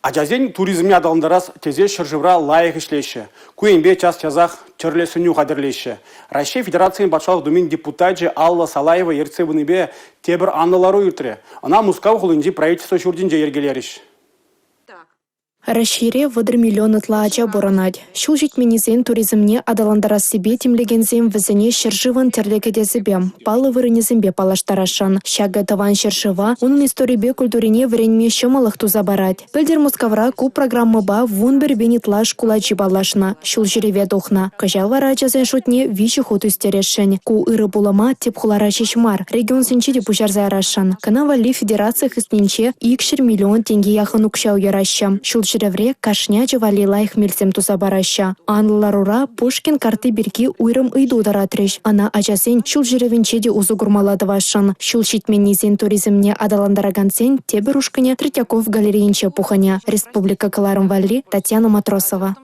Ажазен туризмне адалындарас тезе шыржывра лайық ішлеші. Куенбе час-чазақ чырлесіню қадірлеші. Россия Федерацияның батшалық думен депутатжы Алла Салаева ерцебінібе тебір аннылары үйіртірі. Ана Мускау құлынды правительство шурдинже ергелеріш. Расшире вадыр миллион тлаача боранать. Шулжит минизен туризмне адаландарас себе тимлегензем візіне шыржыван терлеге себе. Палы вырынезембе палаштарашан. Шага таван шыржыва, унын историбе культурине вренме шымалық туза барать. Пельдер Мускавра ку программы ба вун бір бенетлаш кулачи балашна. Шулжиреве дохна. Кажалвара жазен шутне вичи ход истерешен. Ку ыры булама теп хулара шишмар. Регион сенчиде пушарзай арашан. Канавали федерациях истинче икшер миллион тенге яхын укшау яраща. Шеревре кашнячы валилайх мельсем туза бараща. Анларура Пушкин карты бирки уйрым ыйду даратрыш. Ана ачасен шул жеревенчеде узу гурмалады вашан. Шул шитменнизен туризмне адаландарагансен тебер ушкыне Третьяков галереинче пуханя. Республика Каларым Валли, Татьяна Матросова.